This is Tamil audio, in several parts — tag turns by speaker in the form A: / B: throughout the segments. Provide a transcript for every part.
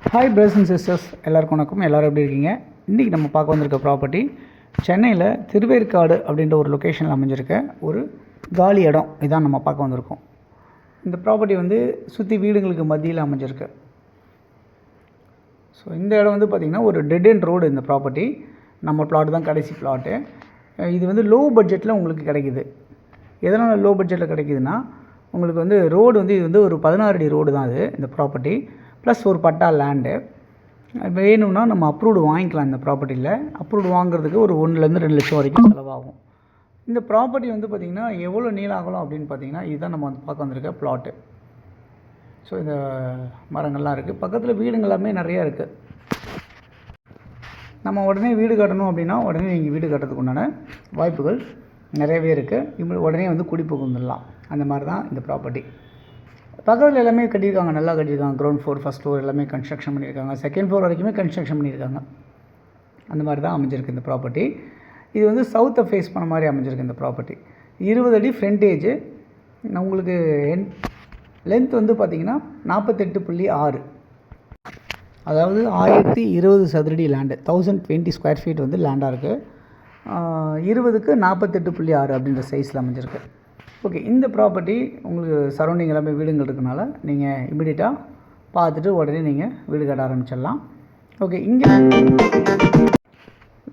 A: ஹாய் பிரதர்ஸ் அண்ட் சிஸ்டர்ஸ், எல்லாருக்கும் வணக்கம். எல்லோரும் எப்படி இருக்கீங்க? இன்றைக்கி நம்ம பார்க்க வந்திருக்க ப்ராப்பர்ட்டி சென்னையில் திருவேற்காடு அப்படின்ற ஒரு லொக்கேஷனில் அமைஞ்சிருக்க ஒரு காலி இடம். இதான் நம்ம பார்க்க வந்திருக்கோம். இந்த ப்ராப்பர்ட்டி வந்து சுற்றி வீடுங்களுக்கு மத்தியில் அமைஞ்சிருக்கு. ஸோ இந்த இடம் வந்து பார்த்திங்கன்னா ஒரு டெட் எண்ட் ரோடு. இந்த ப்ராப்பர்ட்டி நம்ம பிளாட் தான் கடைசி பிளாட்டு. இது வந்து லோ பட்ஜெட்டில் உங்களுக்கு கிடைக்கிது. எதனால் லோ பட்ஜெட்டில் கிடைக்கிதுன்னா, உங்களுக்கு வந்து ரோடு வந்து இது வந்து ஒரு 16 அடி ரோடு தான் அது, இந்த ப்ராப்பர்ட்டி ப்ளஸ் ஒரு பட்டா லேண்டு. வேணும்னா நம்ம அப்ரூவ்டு வாங்கிக்கலாம். இந்த ப்ராப்பர்ட்டியில் அப்ரூவ்டு வாங்குறதுக்கு ஒரு 1-2 லட்சம் வரைக்கும் செலவாகும். இந்த ப்ராப்பர்ட்டி வந்து பார்த்திங்கன்னா எவ்வளோ நீளம் ஆகலாம் அப்படின்னு பார்த்திங்கன்னா, இதுதான் நம்ம வந்து பார்க்க வந்திருக்க பிளாட்டு. ஸோ இந்த மரங்கள்லாம் இருக்குது, பக்கத்தில் வீடுங்க எல்லாமே நிறையா இருக்குது. நம்ம உடனே வீடு கட்டணும் அப்படின்னா உடனே நீங்கள் வீடு கட்டுறதுக்கு உண்டான வாய்ப்புகள் நிறையவே இருக்குது. உடனே வந்து குடி புகுந்துடலாம். அந்த மாதிரி தான் இந்த ப்ராப்பர்ட்டி. பக்கத்தில் எல்லாமே கட்டியிருக்காங்க, நல்லா கட்டியிருக்காங்க. கிரவுண்ட் ஃப்ளோர், ஃபஸ்ட் ஃப்ளோர் எல்லாமே கன்ஸ்ட்ரக்ஷன் பண்ணியிருக்காங்க. செகண்ட் ஃப்ளோர் வரைக்குமே கன்ஸ்ட்ரக்ஷன் பண்ணியிருக்காங்க. அந்த மாதிரி தான் அமைஞ்சிருக்கு இந்த ப்ராப்பர்ட்டி. இது வந்து சவுத்தை ஃபேஸ் பண்ண மாதிரி அமைஞ்சிருக்கு இந்த ப்ராப்பர்ட்டி. 20 அடி ஃப்ரண்டேஜு. உங்களுக்கு லென்த் வந்து பார்த்திங்கன்னா 48.6, அதாவது 1020 சதுரடி லேண்டு, 1020 ஸ்கொயர் ஃபீட் வந்து லேண்டாக இருக்குது. 20க்கு 48.6 அப்படின்ற சைஸில் அமைஞ்சிருக்கு. ஓகே, இந்த ப்ராப்பர்ட்டி உங்களுக்கு சரௌண்டிங் எல்லாமே வீடுங்கள் இருக்கனால நீங்கள் இமீடியட்டாக பார்த்துட்டு உடனே நீங்கள் வீடு கட்ட ஆரம்பிச்சிடலாம். ஓகே, இங்கே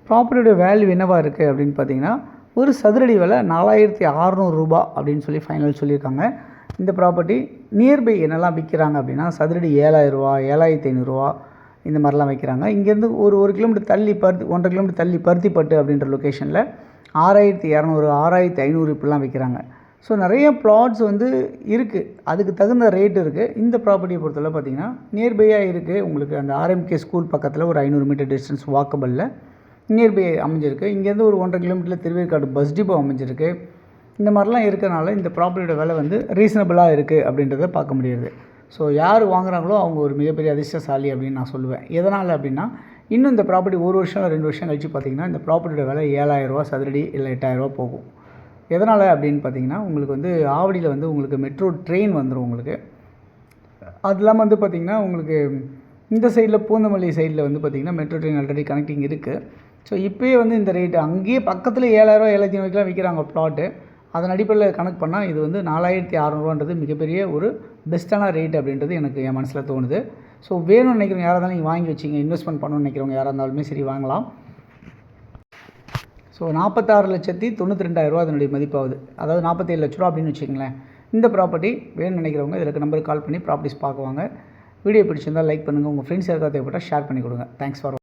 A: ப்ராப்பர்ட்டியோட வேல்யூ என்னவாக இருக்குது அப்படின்னு பார்த்தீங்கன்னா, ஒரு சதுரடி விலை 4600 ரூபா அப்படின்னு சொல்லி ஃபைனல் சொல்லியிருக்காங்க. இந்த ப்ராப்பர்ட்டி நியர்பை என்னெல்லாம் விற்கிறாங்க அப்படின்னா, சதுரடி 7000 ரூபா, 7500 ரூபா இந்த மாதிரிலாம் வைக்கிறாங்க. இங்கேருந்து ஒரு கிலோமீட்டர் தள்ளி 1.5 கிலோமீட்டர் தள்ளி பருத்திப்பட்டு அப்படின்ற லொக்கேஷனில் 6200, 6500 இப்படிலாம் விற்கிறாங்க. ஸோ நிறைய ப்ளாட்ஸ் வந்து இருக்குது, அதுக்கு தகுந்த ரேட் இருக்குது. இந்த ப்ராப்பர்ட்டியை பொறுத்தவரை பார்த்திங்கன்னா நியர்பையாக இருக்குது. உங்களுக்கு அந்த ஆர்எம்கே ஸ்கூல் பக்கத்தில் ஒரு 500 மீட்டர் டிஸ்டன்ஸ் வாக்கபிளில் நியர்பை அமைஞ்சிருக்கு. இங்கேருந்து ஒரு 1.5 கிலோமீட்டரில் திருவேற்காடு பஸ் டிப்போ அமைஞ்சிருக்கு. இந்த மாதிரிலாம் இருக்கிறனால இந்த ப்ராப்பர்ட்டியோட விலை வந்து ரீசனபிளாக இருக்குது அப்படின்றத பார்க்க முடியுது. ஸோ யார் வாங்குகிறாங்களோ அவங்க ஒரு மிகப்பெரிய அதிர்ஷ்டசாலி அப்படின்னு நான் சொல்லுவேன். எதனால் அப்படின்னா, இன்னும் இந்த ப்ராப்பர்ட்டி 1 வருஷம் 2 வருஷம் கழிச்சு பார்த்திங்கன்னா இந்த ப்ராப்பர்ட்டியோட விலை 7000 ரூபா சதுரடி, இல்லை 8000 ரூபா போகும். எதனால் அப்படின்னு பார்த்தீங்கன்னா, உங்களுக்கு வந்து ஆவடியில் வந்து உங்களுக்கு மெட்ரோ ட்ரெயின் வந்துடும் உங்களுக்கு. அது இல்லாமல் வந்து பார்த்திங்கன்னா, உங்களுக்கு இந்த சைடில் பூந்தமல்லி சைடில் வந்து பார்த்திங்கன்னா மெட்ரோ ட்ரெயின் ஆல்ரெடி கனெக்டிங் இருக்குது. ஸோ இப்போயே வந்து இந்த ரேட்டு அங்கேயே பக்கத்தில் 7000 7500 விற்கிறாங்க ப்ளாட்டு. அதன் அடிப்படையில் கணக்கு பண்ணால் இது வந்து 4600 மிகப்பெரிய ஒரு பெஸ்ட்டான ரேட் அப்படின்றது எனக்கு என் மனசில் தோணுது. ஸோ வேணும்னு நினைக்கிறவங்க யாராக இருந்தாலும் நீங்கள் வாங்கி வச்சிங்க, இன்வெஸ்ட்மெண்ட் பண்ணணும்னு நினைக்கிறவங்க யாராக இருந்தாலுமே சரி வாங்கலாம். ஸோ 46,92,000 ரூபா அதனுடைய மதிப்பாகுது. அதாவது 47 லட்ச ரூபா அப்படின்னு வச்சுக்கங்களேன். இந்த ப்ராப்பர்ட்டி வேணும்னு நினைக்கிறவங்க இதில் நம்பருக்கு கால் பண்ணி ப்ராப்பர்ட்டிஸ் பார்க்குவாங்க. வீடியோ பிடிச்சிருந்தால் லைக் பண்ணுங்கள். உங்கள் ஃப்ரெண்ட்ஸ் யாருக்காவது தேவைப்பட்டால் ஷேர் பண்ணி கொடுங்க. Thanks for